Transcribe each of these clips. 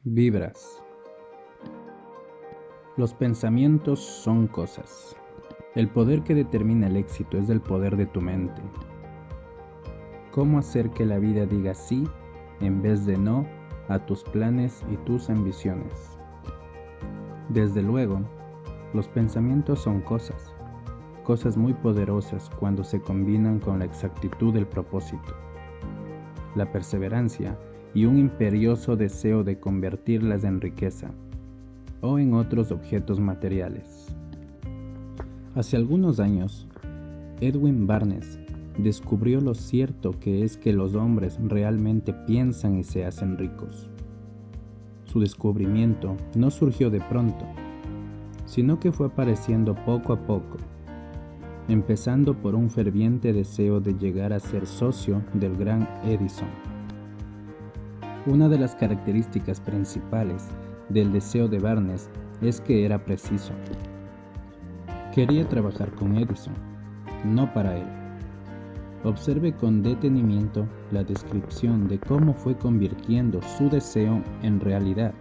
Vibras. Los pensamientos son cosas. El poder que determina el éxito es el poder de tu mente. ¿Cómo hacer que la vida diga sí en vez de no a tus planes y tus ambiciones? Desde luego, los pensamientos son cosas muy poderosas cuando se combinan con la exactitud del propósito, la perseverancia y un imperioso deseo de convertirlas en riqueza o en otros objetos materiales. Hace algunos años, Edwin Barnes descubrió lo cierto que es que los hombres realmente piensan y se hacen ricos. Su descubrimiento no surgió de pronto, sino que fue apareciendo poco a poco, empezando por un ferviente deseo de llegar a ser socio del gran Edison. Una de las características principales del deseo de Barnes es que era preciso. Quería trabajar con Edison, no para él. Observe con detenimiento la descripción de cómo fue convirtiendo su deseo en realidad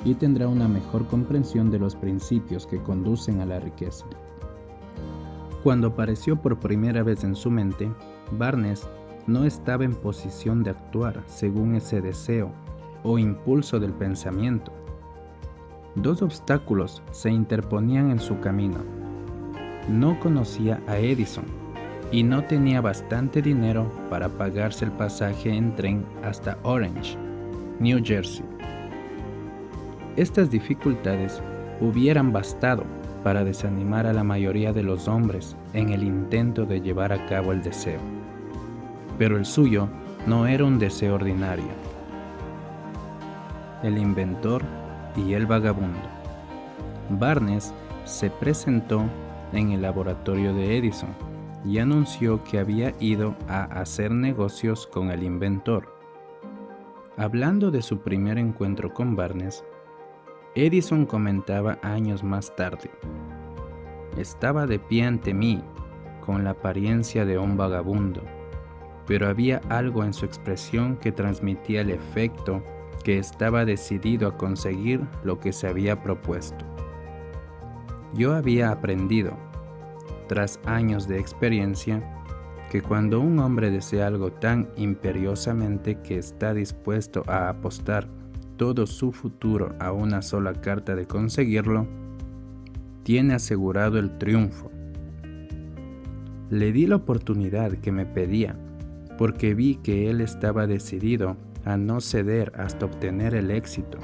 y tendrá una mejor comprensión de los principios que conducen a la riqueza. Cuando apareció por primera vez en su mente, Barnes no estaba en posición de actuar según ese deseo o impulso del pensamiento. Dos obstáculos se interponían en su camino. No conocía a Edison y no tenía bastante dinero para pagarse el pasaje en tren hasta Orange, New Jersey. Estas dificultades hubieran bastado para desanimar a la mayoría de los hombres en el intento de llevar a cabo el deseo. Pero el suyo no era un deseo ordinario. El inventor y el vagabundo. Barnes se presentó en el laboratorio de Edison y anunció que había ido a hacer negocios con el inventor. Hablando de su primer encuentro con Barnes, Edison comentaba años más tarde: estaba de pie ante mí, con la apariencia de un vagabundo, pero había algo en su expresión que transmitía el efecto que estaba decidido a conseguir lo que se había propuesto. Yo había aprendido, tras años de experiencia, que cuando un hombre desea algo tan imperiosamente que está dispuesto a apostar todo su futuro a una sola carta de conseguirlo, tiene asegurado el triunfo. Le di la oportunidad que me pedía, porque vi que él estaba decidido a no ceder hasta obtener el éxito.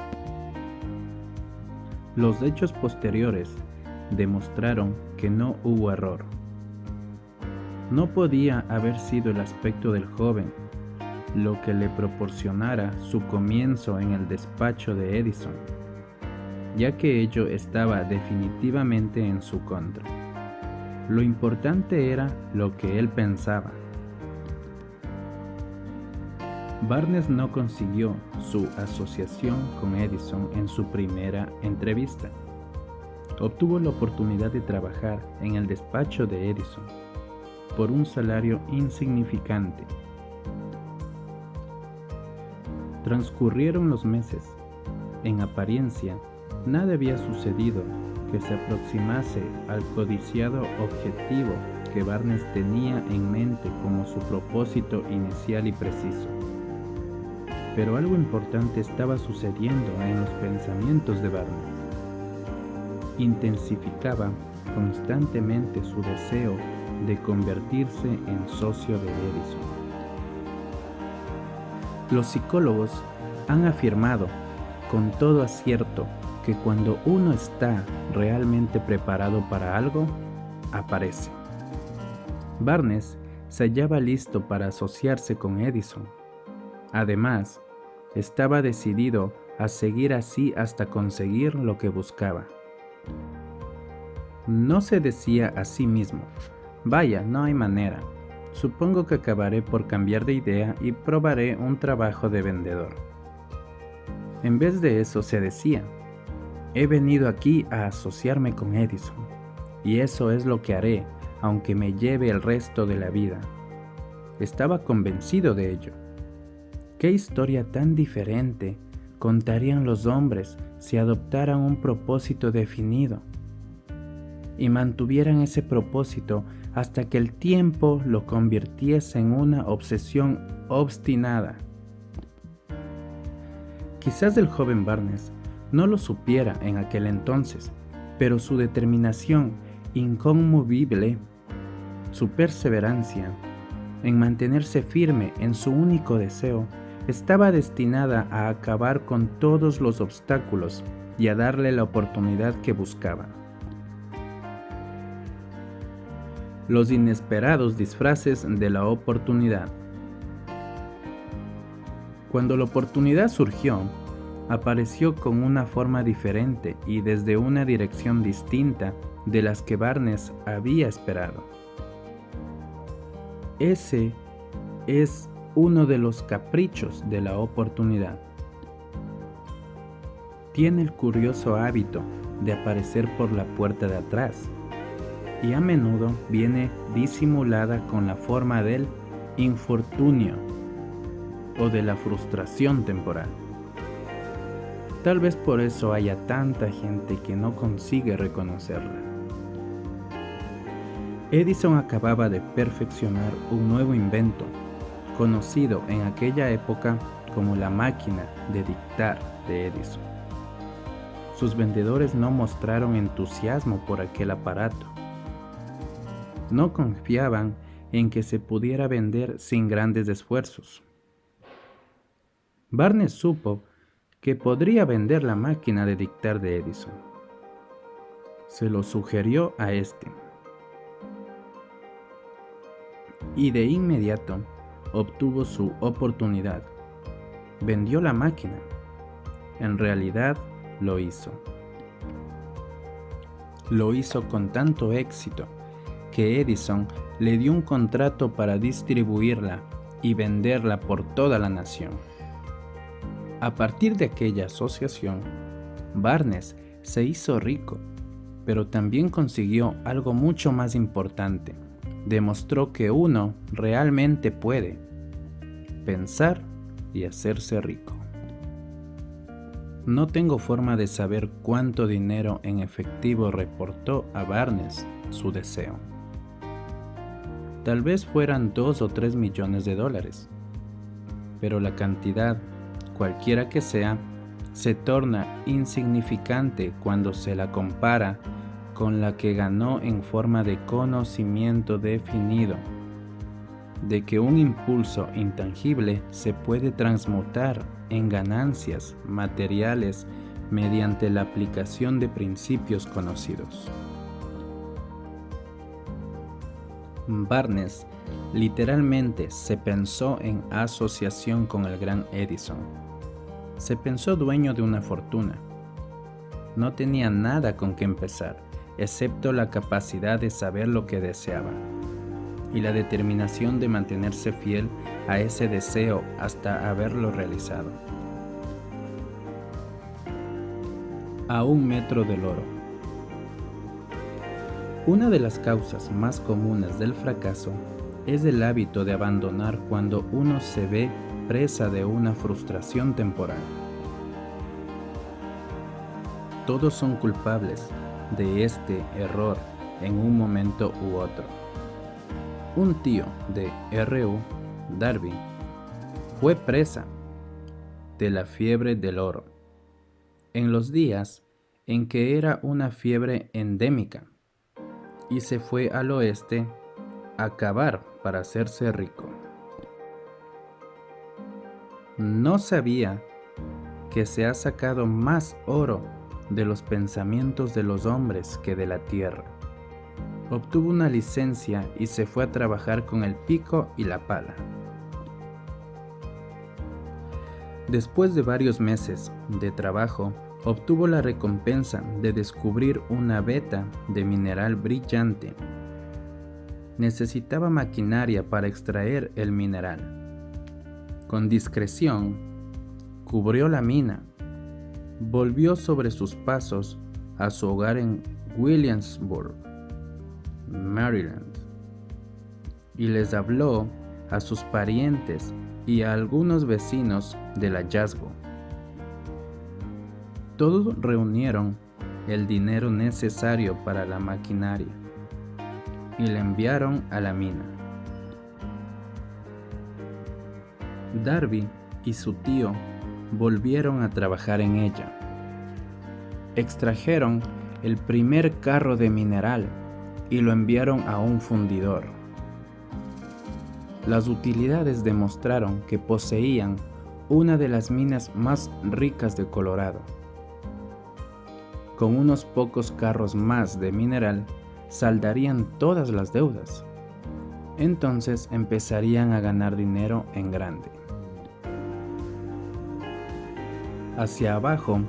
Los hechos posteriores demostraron que no hubo error. No podía haber sido el aspecto del joven lo que le proporcionara su comienzo en el despacho de Edison, ya que ello estaba definitivamente en su contra. Lo importante era lo que él pensaba. Barnes no consiguió su asociación con Edison en su primera entrevista. Obtuvo la oportunidad de trabajar en el despacho de Edison por un salario insignificante. Transcurrieron los meses. En apariencia, nada había sucedido que se aproximase al codiciado objetivo que Barnes tenía en mente como su propósito inicial y preciso. Pero algo importante estaba sucediendo en los pensamientos de Barnes. Intensificaba constantemente su deseo de convertirse en socio de Edison. Los psicólogos han afirmado con todo acierto que cuando uno está realmente preparado para algo, aparece. Barnes se hallaba listo para asociarse con Edison. Además, estaba decidido a seguir así hasta conseguir lo que buscaba. No se decía a sí mismo: vaya, no hay manera. Supongo que acabaré por cambiar de idea y probaré un trabajo de vendedor. En vez de eso se decía: he venido aquí a asociarme con Edison, y eso es lo que haré, aunque me lleve el resto de la vida. Estaba convencido de ello. ¡Qué historia tan diferente contarían los hombres si adoptaran un propósito definido y mantuvieran ese propósito hasta que el tiempo lo convirtiese en una obsesión obstinada? Quizás el joven Barnes no lo supiera en aquel entonces, pero su determinación inconmovible, su perseverancia en mantenerse firme en su único deseo, estaba destinada a acabar con todos los obstáculos y a darle la oportunidad que buscaba. Los inesperados disfraces de la oportunidad. Cuando la oportunidad surgió, apareció con una forma diferente y desde una dirección distinta de las que Barnes había esperado. Ese es uno de los caprichos de la oportunidad. Tiene el curioso hábito de aparecer por la puerta de atrás y a menudo viene disimulada con la forma del infortunio o de la frustración temporal. Tal vez por eso haya tanta gente que no consigue reconocerla. Edison acababa de perfeccionar un nuevo invento, conocido en aquella época como la máquina de dictar de Edison. Sus vendedores no mostraron entusiasmo por aquel aparato. No confiaban en que se pudiera vender sin grandes esfuerzos. Barnes supo que podría vender la máquina de dictar de Edison. Se lo sugirió a este. Y de inmediato obtuvo su oportunidad. Vendió la máquina. En realidad lo hizo. Lo hizo con tanto éxito que Edison le dio un contrato para distribuirla y venderla por toda la nación. A partir de aquella asociación, Barnes se hizo rico, pero también consiguió algo mucho más importante. Demostró que uno realmente puede pensar y hacerse rico. No tengo forma de saber cuánto dinero en efectivo reportó a Barnes su deseo. Tal vez fueran 2 o 3 millones de dólares, pero la cantidad, cualquiera que sea, se torna insignificante cuando se la compara con la que ganó en forma de conocimiento definido, de que un impulso intangible se puede transmutar en ganancias materiales mediante la aplicación de principios conocidos. Barnes literalmente se pensó en asociación con el gran Edison. Se pensó dueño de una fortuna. No tenía nada con que empezar, excepto la capacidad de saber lo que deseaba y la determinación de mantenerse fiel a ese deseo hasta haberlo realizado. A 1 metro del oro. Una de las causas más comunes del fracaso es el hábito de abandonar cuando uno se ve presa de una frustración temporal. Todos son culpables de este error en un momento u otro. Un tío de R.U. Darby fue presa de la fiebre del oro en los días en que era una fiebre endémica y se fue al oeste a cavar para hacerse rico. No sabía que se ha sacado más oro de los pensamientos de los hombres que de la tierra. Obtuvo una licencia y se fue a trabajar con el pico y la pala. Después de varios meses de trabajo, obtuvo la recompensa de descubrir una veta de mineral brillante. Necesitaba maquinaria para extraer el mineral. Con discreción, cubrió la mina, volvió sobre sus pasos a su hogar en Williamsburg, Maryland, y les habló a sus parientes y a algunos vecinos del hallazgo. Todos reunieron el dinero necesario para la maquinaria y la enviaron a la mina. Darby y su tío volvieron a trabajar en ella. Extrajeron el primer carro de mineral y lo enviaron a un fundidor. Las utilidades demostraron que poseían una de las minas más ricas de Colorado. Con unos pocos carros más de mineral, saldarían todas las deudas. Entonces empezarían a ganar dinero en grande. Hacia abajo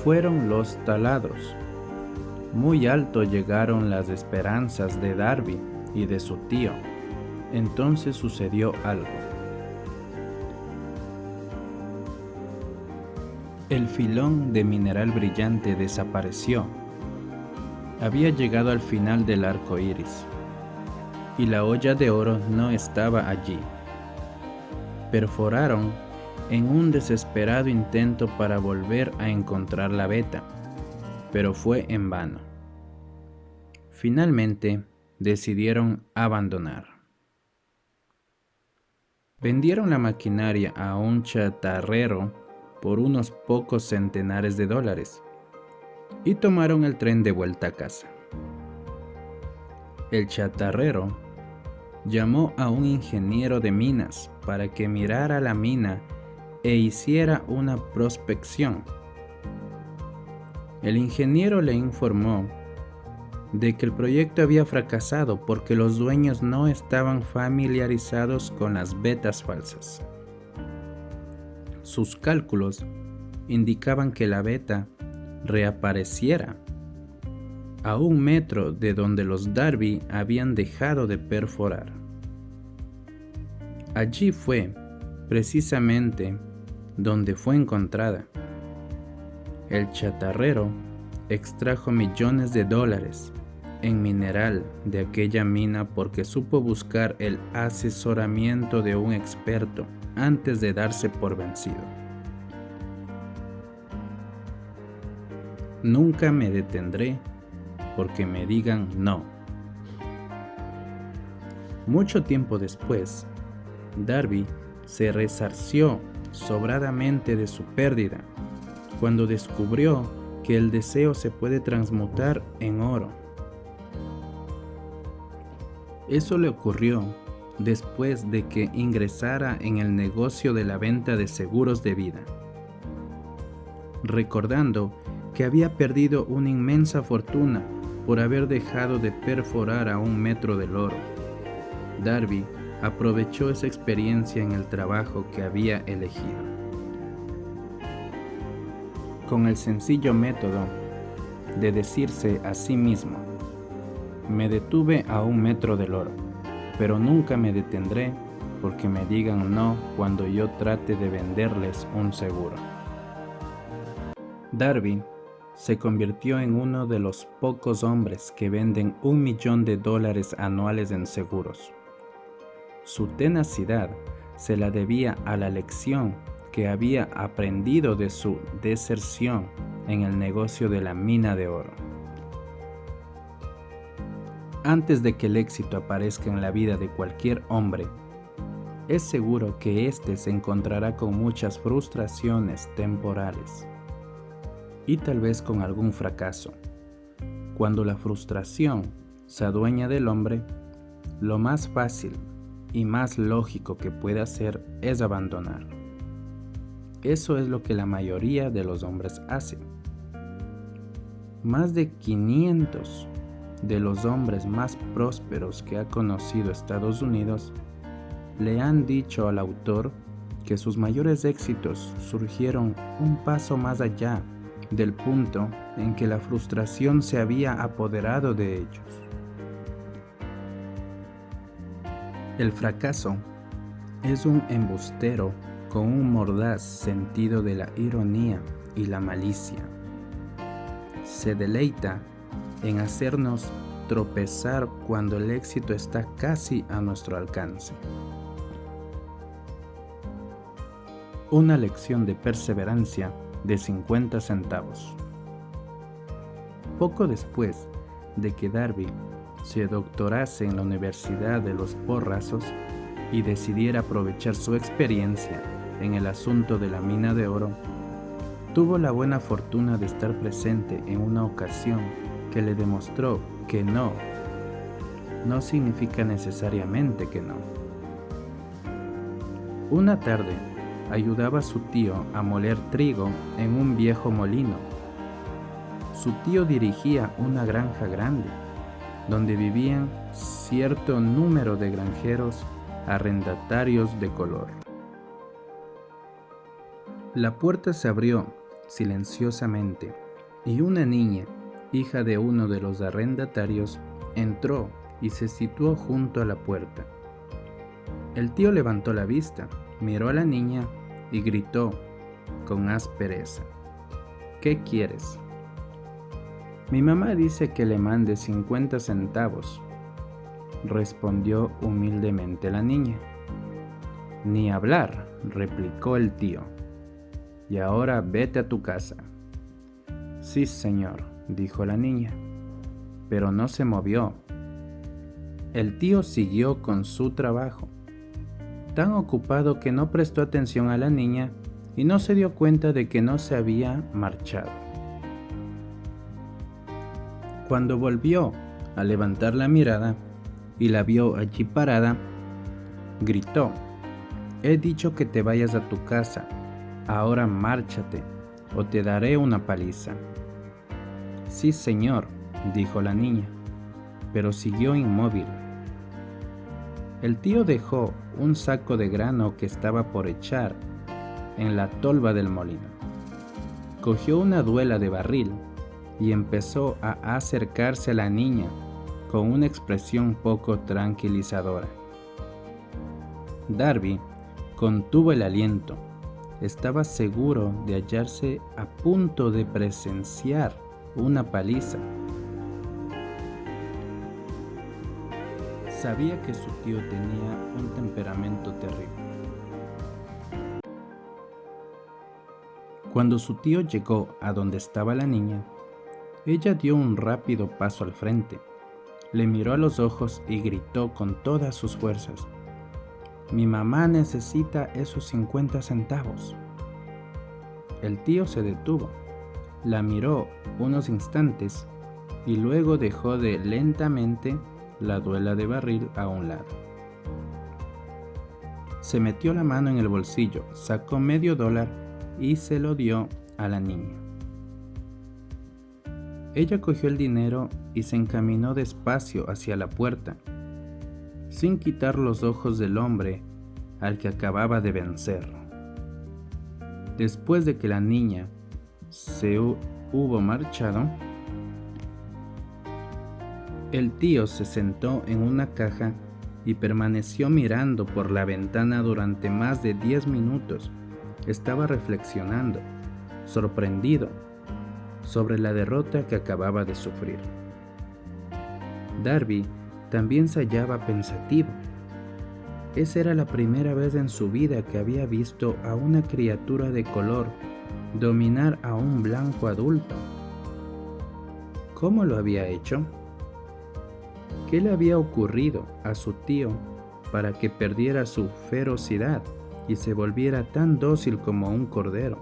fueron los taladros. Muy alto llegaron las esperanzas de Darby y de su tío. Entonces sucedió algo. El filón de mineral brillante desapareció. Había llegado al final del arco iris, y la olla de oro no estaba allí. Perforaron en un desesperado intento para volver a encontrar la veta, pero fue en vano. Finalmente, decidieron abandonar. Vendieron la maquinaria a un chatarrero por unos pocos centenares de dólares y tomaron el tren de vuelta a casa. El chatarrero llamó a un ingeniero de minas para que mirara la mina e hiciera una prospección. El ingeniero le informó de que el proyecto había fracasado porque los dueños no estaban familiarizados con las vetas falsas. Sus cálculos indicaban que la veta reapareciera a 1 metro de donde los Darby habían dejado de perforar. Allí fue, precisamente, donde fue encontrada. El chatarrero extrajo millones de dólares en mineral de aquella mina porque supo buscar el asesoramiento de un experto antes de darse por vencido. Nunca me detendré porque me digan no. Mucho tiempo después, Darby se resarció sobradamente de su pérdida cuando descubrió que el deseo se puede transmutar en oro. Eso le ocurrió después de que ingresara en el negocio de la venta de seguros de vida. Recordando que había perdido una inmensa fortuna por haber dejado de perforar a 1 metro del oro, Darby aprovechó esa experiencia en el trabajo que había elegido. Con el sencillo método de decirse a sí mismo: me detuve a 1 metro del oro, pero nunca me detendré porque me digan no cuando yo trate de venderles un seguro. Darby se convirtió en uno de los pocos hombres que venden $1 millón anuales en seguros. Su tenacidad se la debía a la lección que había aprendido de su deserción en el negocio de la mina de oro. Antes de que el éxito aparezca en la vida de cualquier hombre, es seguro que éste se encontrará con muchas frustraciones temporales y tal vez con algún fracaso. Cuando la frustración se adueña del hombre, lo más fácil y más lógico que puede hacer es abandonar. Eso es lo que la mayoría de los hombres hacen. Más de 500 de los hombres más prósperos que ha conocido Estados Unidos le han dicho al autor que sus mayores éxitos surgieron un paso más allá del punto en que la frustración se había apoderado de ellos. El fracaso es un embustero con un mordaz sentido de la ironía y la malicia. Se deleita en hacernos tropezar cuando el éxito está casi a nuestro alcance. Una lección de perseverancia de 50 centavos. Poco después de que Darby se doctorase en la Universidad de los Porrazos y decidiera aprovechar su experiencia en el asunto de la mina de oro, tuvo la buena fortuna de estar presente en una ocasión que le demostró que no significa necesariamente que no. Una tarde, ayudaba a su tío a moler trigo en un viejo molino. Su tío dirigía una granja grande, donde vivían cierto número de granjeros arrendatarios de color. La puerta se abrió silenciosamente y una niña, hija de uno de los arrendatarios, entró y se situó junto a la puerta. El tío levantó la vista, miró a la niña y gritó con aspereza: ¿Qué quieres? Mi mamá dice que le mande 50 centavos, respondió humildemente la niña. Ni hablar, replicó el tío. Y ahora vete a tu casa. Sí, señor, dijo la niña, pero no se movió. El tío siguió con su trabajo, tan ocupado que no prestó atención a la niña y no se dio cuenta de que no se había marchado. Cuando volvió a levantar la mirada y la vio allí parada, gritó: He dicho que te vayas a tu casa, ahora márchate o te daré una paliza. Sí, señor, dijo la niña, pero siguió inmóvil. El tío dejó un saco de grano que estaba por echar en la tolva del molino. Cogió una duela de barril y empezó a acercarse a la niña con una expresión poco tranquilizadora. Darby contuvo el aliento. Estaba seguro de hallarse a punto de presenciar una paliza. Sabía que su tío tenía un temperamento terrible. Cuando su tío llegó a donde estaba la niña, ella dio un rápido paso al frente, le miró a los ojos y gritó con todas sus fuerzas: Mi mamá necesita esos 50 centavos. El tío se detuvo, la miró unos instantes y luego dejó lentamente la duela de barril a un lado. Se metió la mano en el bolsillo, sacó $0.50 y se lo dio a la niña. Ella cogió el dinero y se encaminó despacio hacia la puerta, sin quitar los ojos del hombre al que acababa de vencer. Después de que la niña se hubo marchado, el tío se sentó en una caja y permaneció mirando por la ventana durante más de 10 minutos. Estaba reflexionando, sorprendido, sobre la derrota que acababa de sufrir. Darby también se hallaba pensativo. Esa era la primera vez en su vida que había visto a una criatura de color dominar a un blanco adulto. ¿Cómo lo había hecho? ¿Qué le había ocurrido a su tío para que perdiera su ferocidad y se volviera tan dócil como un cordero?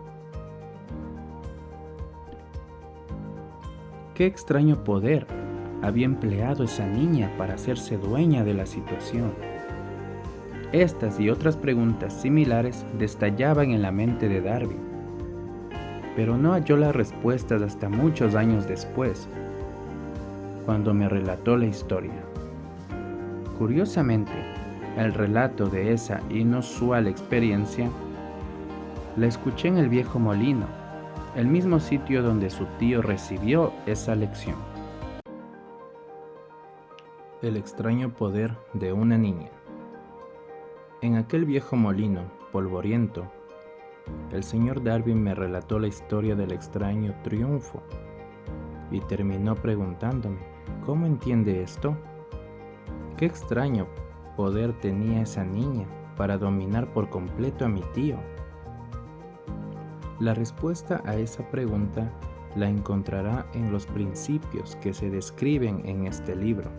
¿Qué extraño poder había empleado esa niña para hacerse dueña de la situación? Estas y otras preguntas similares destallaban en la mente de Darby, pero no halló las respuestas hasta muchos años después, cuando me relató la historia. Curiosamente, el relato de esa inusual experiencia la escuché en el viejo molino, el mismo sitio donde su tío recibió esa lección. El extraño poder de una niña. En aquel viejo molino polvoriento, el señor Darby me relató la historia del extraño triunfo y terminó preguntándome: ¿cómo entiende esto? ¿Qué extraño poder tenía esa niña para dominar por completo a mi tío? La respuesta a esa pregunta la encontrará en los principios que se describen en este libro.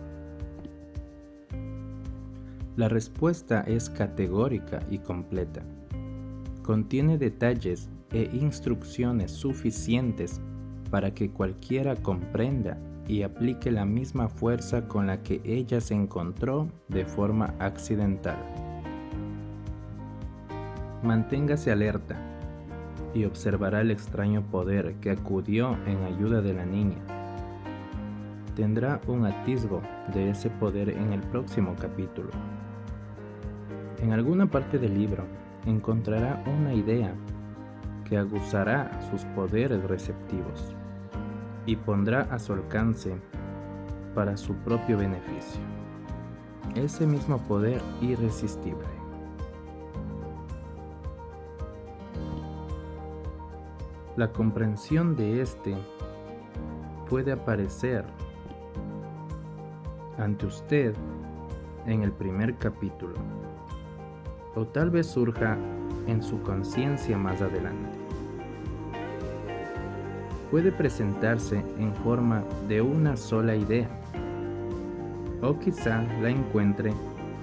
La respuesta es categórica y completa. Contiene detalles e instrucciones suficientes para que cualquiera comprenda y aplique la misma fuerza con la que ella se encontró de forma accidental. Manténgase alerta y observará el extraño poder que acudió en ayuda de la niña. Tendrá un atisbo de ese poder en el próximo capítulo. En alguna parte del libro encontrará una idea que aguzará sus poderes receptivos y pondrá a su alcance para su propio beneficio ese mismo poder irresistible. La comprensión de este puede aparecer ante usted en el primer capítulo, o tal vez surja en su conciencia más adelante. Puede presentarse en forma de una sola idea, o quizá la encuentre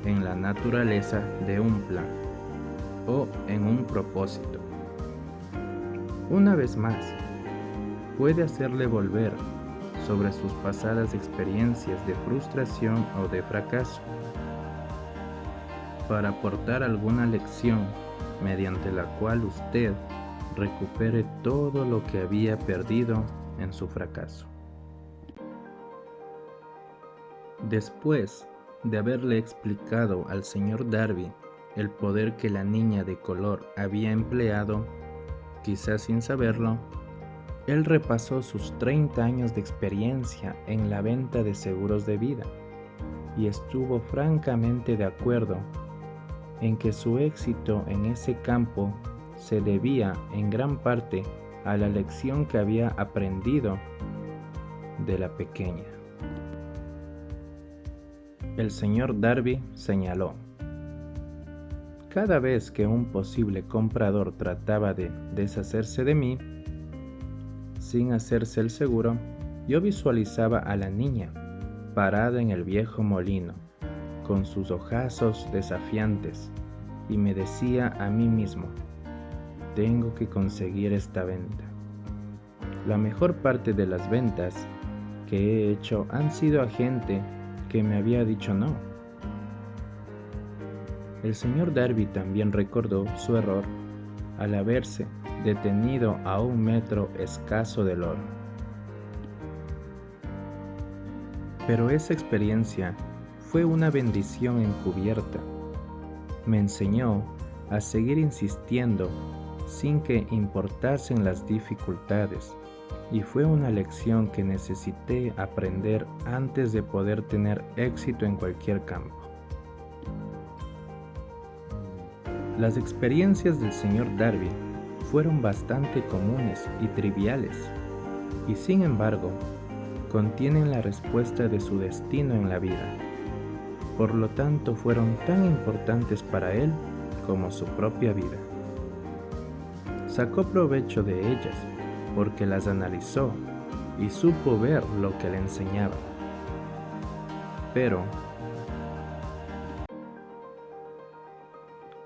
en la naturaleza de un plan o en un propósito. Una vez más, puede hacerle volver sobre sus pasadas experiencias de frustración o de fracaso para aportar alguna lección mediante la cual usted recupere todo lo que había perdido en su fracaso. Después de haberle explicado al señor Darby el poder que la niña de color había empleado, quizás sin saberlo, él repasó sus 30 años de experiencia en la venta de seguros de vida y estuvo francamente de acuerdo en que su éxito en ese campo se debía en gran parte a la lección que había aprendido de la pequeña. El señor Darby señaló: cada vez que un posible comprador trataba de deshacerse de mí, sin hacerse el seguro, yo visualizaba a la niña parada en el viejo molino, con sus ojazos desafiantes, y me decía a mí mismo: tengo que conseguir esta venta. La mejor parte de las ventas que he hecho han sido a gente que me había dicho no. El señor Darby también recordó su error al haberse detenido a 1 metro escaso del oro. Pero esa experiencia fue una bendición encubierta. Me enseñó a seguir insistiendo sin que importasen las dificultades, y fue una lección que necesité aprender antes de poder tener éxito en cualquier campo. Las experiencias del señor Darby fueron bastante comunes y triviales, y sin embargo, contienen la respuesta de su destino en la vida. Por lo tanto, fueron tan importantes para él como su propia vida. Sacó provecho de ellas porque las analizó y supo ver lo que le enseñaba. Pero,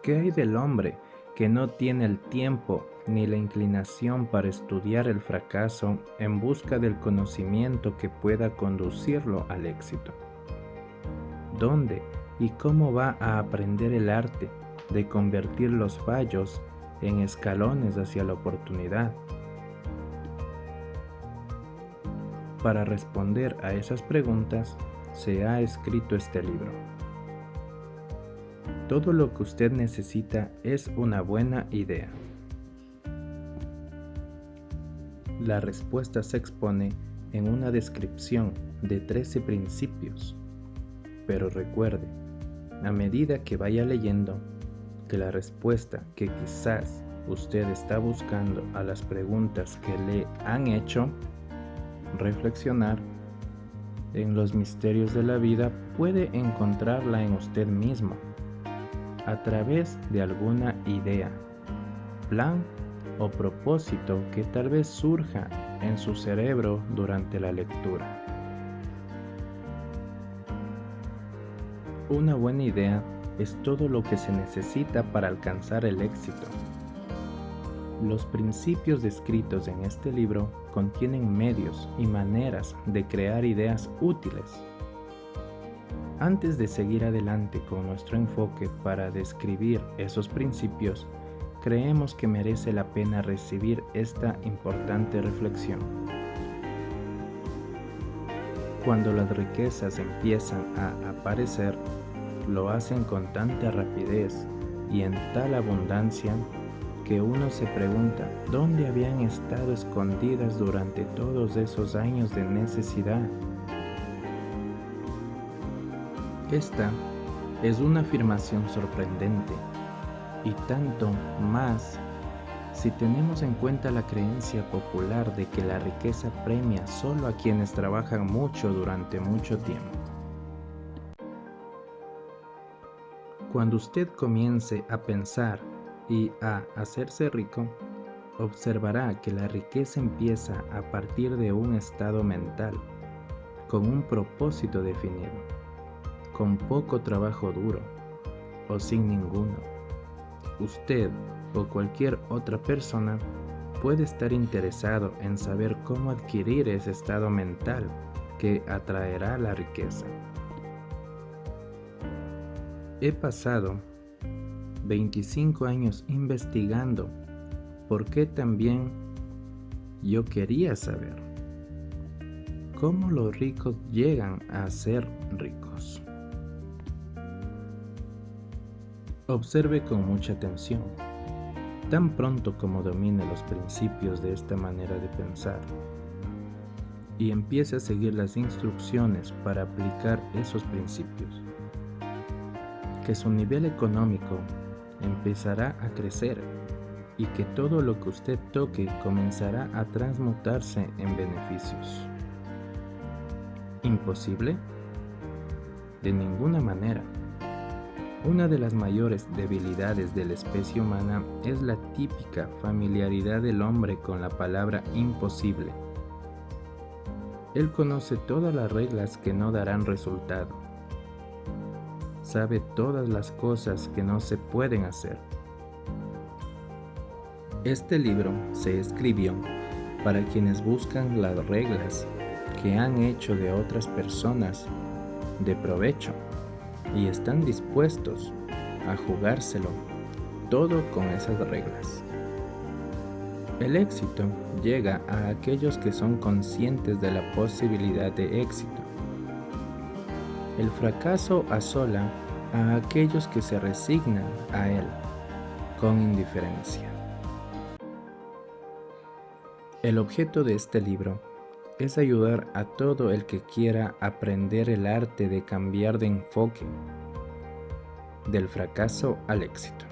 ¿qué hay del hombre que no tiene el tiempo ni la inclinación para estudiar el fracaso en busca del conocimiento que pueda conducirlo al éxito? ¿Dónde y cómo va a aprender el arte de convertir los fallos en escalones hacia la oportunidad? Para responder a esas preguntas se ha escrito este libro. Todo lo que usted necesita es una buena idea. La respuesta se expone en una descripción de 13 principios, pero recuerde, a medida que vaya leyendo, que la respuesta que quizás usted está buscando a las preguntas que le han hecho reflexionar en los misterios de la vida puede encontrarla en usted mismo, a través de alguna idea, plan o propósito que tal vez surja en su cerebro durante la lectura. Una buena idea es todo lo que se necesita para alcanzar el éxito. Los principios descritos en este libro contienen medios y maneras de crear ideas útiles. Antes de seguir adelante con nuestro enfoque para describir esos principios, creemos que merece la pena recibir esta importante reflexión. Cuando las riquezas empiezan a aparecer, lo hacen con tanta rapidez y en tal abundancia que uno se pregunta dónde habían estado escondidas durante todos esos años de necesidad. Esta es una afirmación sorprendente, y tanto más si tenemos en cuenta la creencia popular de que la riqueza premia solo a quienes trabajan mucho durante mucho tiempo. Cuando usted comience a pensar y a hacerse rico, observará que la riqueza empieza a partir de un estado mental, con un propósito definido, con poco trabajo duro o sin ninguno. Usted o cualquier otra persona puede estar interesado en saber cómo adquirir ese estado mental que atraerá la riqueza. He pasado 25 años investigando por qué también yo quería saber cómo los ricos llegan a ser ricos. Observe con mucha atención. Tan pronto como domine los principios de esta manera de pensar y empiece a seguir las instrucciones para aplicar esos principios, que su nivel económico empezará a crecer y que todo lo que usted toque comenzará a transmutarse en beneficios. ¿Imposible? De ninguna manera. Una de las mayores debilidades de la especie humana es la típica familiaridad del hombre con la palabra imposible. Él conoce todas las reglas que no darán resultado. Sabe todas las cosas que no se pueden hacer. Este libro se escribió para quienes buscan las reglas que han hecho de otras personas de provecho y están dispuestos a jugárselo todo con esas reglas. El éxito llega a aquellos que son conscientes de la posibilidad de éxito. El fracaso asola a aquellos que se resignan a él con indiferencia. El objeto de este libro es ayudar a todo el que quiera aprender el arte de cambiar de enfoque, del fracaso al éxito.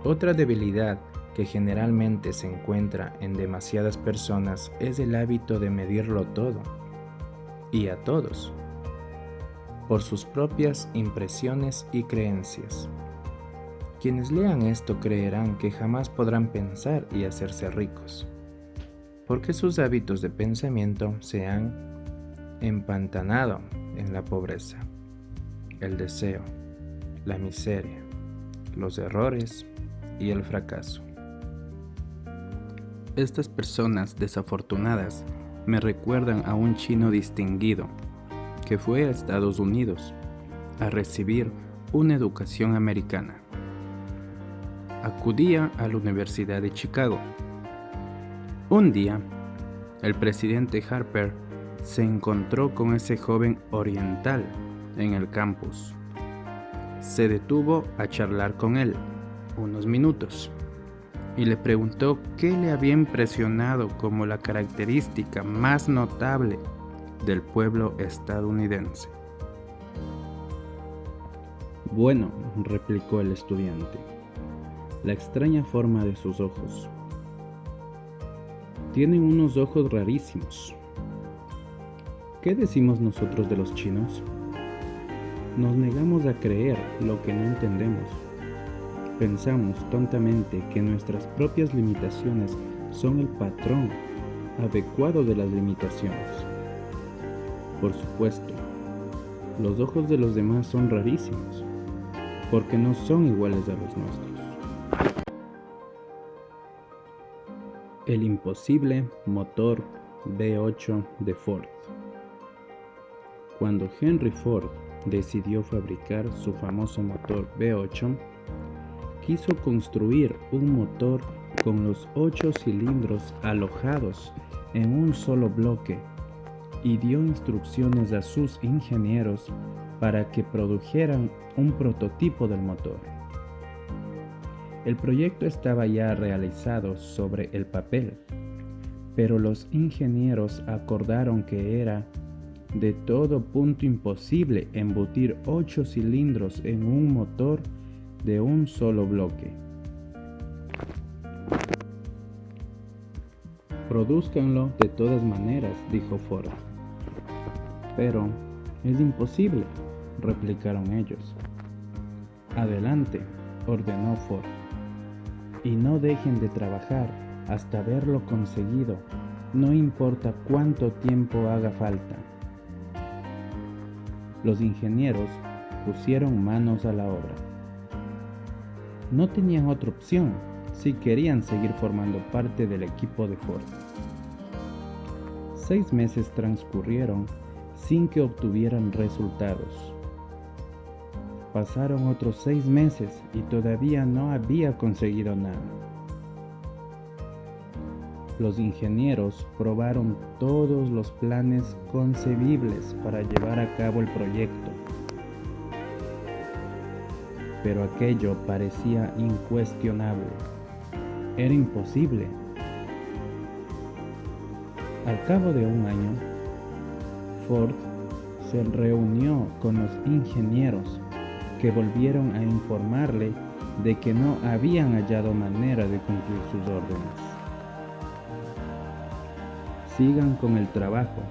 Otra debilidad que generalmente se encuentra en demasiadas personas es el hábito de medirlo todo y a todos por sus propias impresiones y creencias. Quienes lean esto creerán que jamás podrán pensar y hacerse ricos, porque sus hábitos de pensamiento se han empantanado en la pobreza, el deseo, la miseria, los errores y el fracaso. Estas personas desafortunadas me recuerdan a un chino distinguido que fue a Estados Unidos a recibir una educación americana. Acudía a la Universidad de Chicago. Un día, el presidente Harper se encontró con ese joven oriental en el campus. Se detuvo a charlar con él unos minutos y le preguntó qué le había impresionado como la característica más notable del pueblo estadounidense. Bueno, replicó el estudiante, la extraña forma de sus ojos. Tienen unos ojos rarísimos. ¿Qué decimos nosotros de los chinos? Nos negamos a creer lo que no entendemos. Pensamos tontamente que nuestras propias limitaciones son el patrón adecuado de las limitaciones. Por supuesto, los ojos de los demás son rarísimos, porque no son iguales a los nuestros. El imposible motor V8 de Ford. Cuando Henry Ford decidió fabricar su famoso motor V8, quiso construir un motor con los 8 cilindros alojados en un solo bloque y dio instrucciones a sus ingenieros para que produjeran un prototipo del motor. El proyecto estaba ya realizado sobre el papel, pero los ingenieros acordaron que era de todo punto imposible embutir 8 cilindros en un motor de un solo bloque. Produzcanlo de todas maneras, dijo Ford. Pero es imposible, replicaron ellos. Adelante, ordenó Ford, y no dejen de trabajar hasta verlo conseguido, no importa cuánto tiempo haga falta. Los ingenieros pusieron manos a la obra. No tenían otra opción si querían seguir formando parte del equipo de Ford. 6 meses transcurrieron sin que obtuvieran resultados. Pasaron otros 6 meses y todavía no había conseguido nada. Los ingenieros probaron todos los planes concebibles para llevar a cabo el proyecto, pero aquello parecía incuestionable. Era imposible. Al cabo de un año, Ford se reunió con los ingenieros, que volvieron a informarle de que no habían hallado manera de cumplir sus órdenes. Sigan con el trabajo,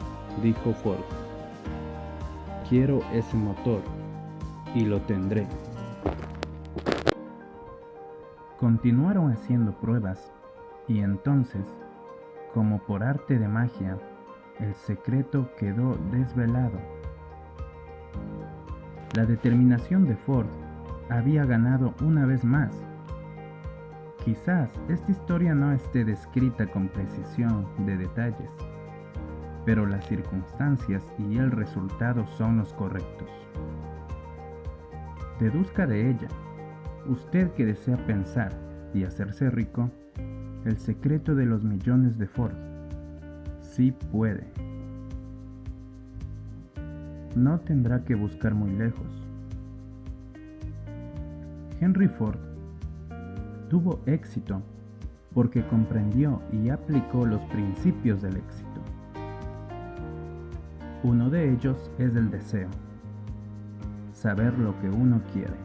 dijo Ford. Quiero ese motor y lo tendré. Continuaron haciendo pruebas y entonces, como por arte de magia, el secreto quedó desvelado. La determinación de Ford había ganado una vez más. Quizás esta historia no esté descrita con precisión de detalles, pero las circunstancias y el resultado son los correctos. Deduzca de ella, usted que desea pensar y hacerse rico, el secreto de los millones de Ford. Sí puede. No tendrá que buscar muy lejos. Henry Ford tuvo éxito porque comprendió y aplicó los principios del éxito. Uno de ellos es el deseo, saber lo que uno quiere.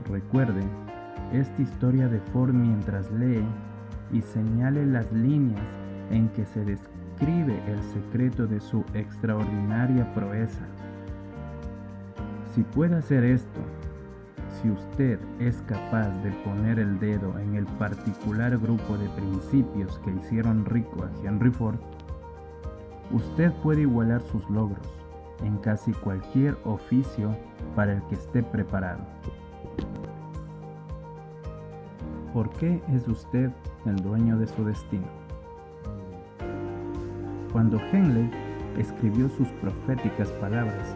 Recuerde esta historia de Ford mientras lee y señale las líneas en que se describe el secreto de su extraordinaria proeza. Si puede hacer esto, si usted es capaz de poner el dedo en el particular grupo de principios que hicieron rico a Henry Ford, usted puede igualar sus logros en casi cualquier oficio para el que esté preparado. ¿Por qué es usted el dueño de su destino? Cuando Henley escribió sus proféticas palabras,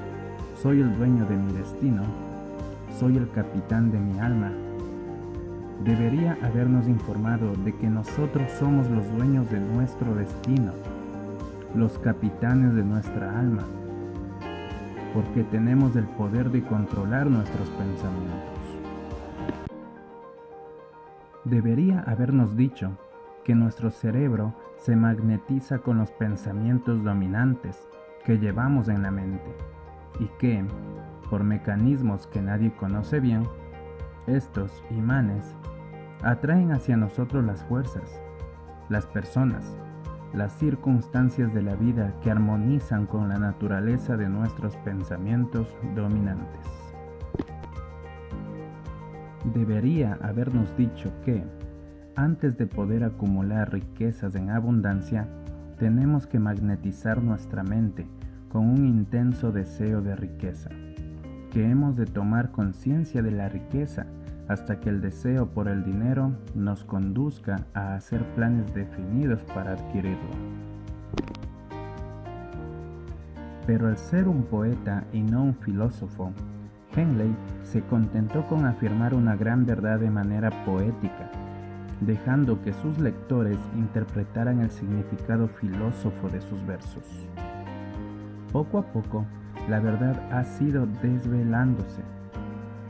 soy el dueño de mi destino, soy el capitán de mi alma, debería habernos informado de que nosotros somos los dueños de nuestro destino, los capitanes de nuestra alma, porque tenemos el poder de controlar nuestros pensamientos. Debería habernos dicho que nuestro cerebro se magnetiza con los pensamientos dominantes que llevamos en la mente y que, por mecanismos que nadie conoce bien, estos imanes atraen hacia nosotros las fuerzas, las personas, las circunstancias de la vida que armonizan con la naturaleza de nuestros pensamientos dominantes. debería habernos dicho que, antes de poder acumular riquezas en abundancia, tenemos que magnetizar nuestra mente con un intenso deseo de riqueza, que hemos de tomar conciencia de la riqueza hasta que el deseo por el dinero nos conduzca a hacer planes definidos para adquirirlo. Pero al ser un poeta y no un filósofo, Henley se contentó con afirmar una gran verdad de manera poética, dejando que sus lectores interpretaran el significado filósofo de sus versos. Poco a poco, la verdad ha sido desvelándose,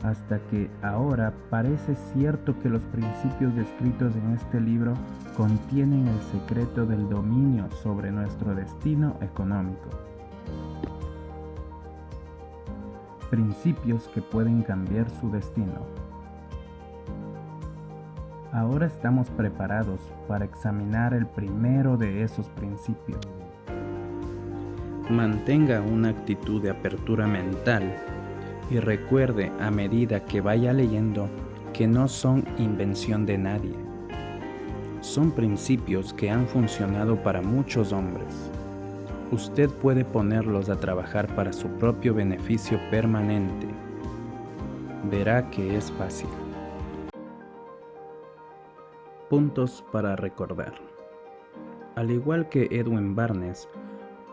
hasta que ahora parece cierto que los principios descritos en este libro contienen el secreto del dominio sobre nuestro destino económico. Principios que pueden cambiar su destino. Ahora estamos preparados para examinar el primero de esos principios. Mantenga una actitud de apertura mental y recuerde a medida que vaya leyendo que no son invención de nadie. Son principios que han funcionado para muchos hombres. Usted puede ponerlos a trabajar para su propio beneficio permanente. Verá que es fácil. Puntos para recordar. Al igual que Edwin Barnes,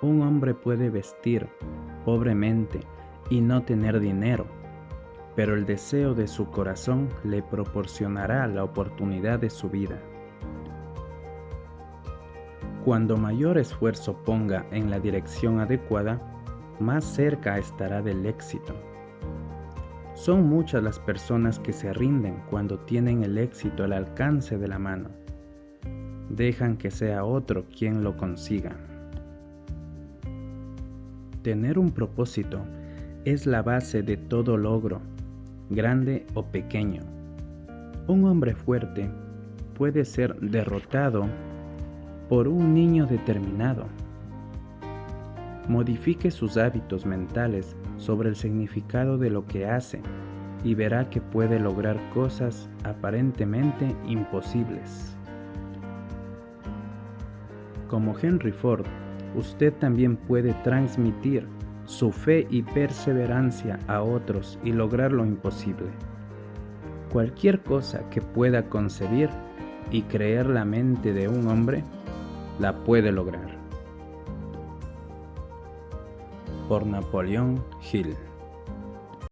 un hombre puede vestir pobremente y no tener dinero, pero el deseo de su corazón le proporcionará la oportunidad de su vida. Cuando mayor esfuerzo ponga en la dirección adecuada, más cerca estará del éxito. Son muchas las personas que se rinden cuando tienen el éxito al alcance de la mano. Dejan que sea otro quien lo consiga. Tener un propósito es la base de todo logro, grande o pequeño. Un hombre fuerte puede ser derrotado por un niño determinado. Modifique sus hábitos mentales sobre el significado de lo que hace y verá que puede lograr cosas aparentemente imposibles. Como Henry Ford, usted también puede transmitir su fe y perseverancia a otros y lograr lo imposible. Cualquier cosa que pueda concebir y creer la mente de un hombre, la puede lograr. Por Napoleón Hill.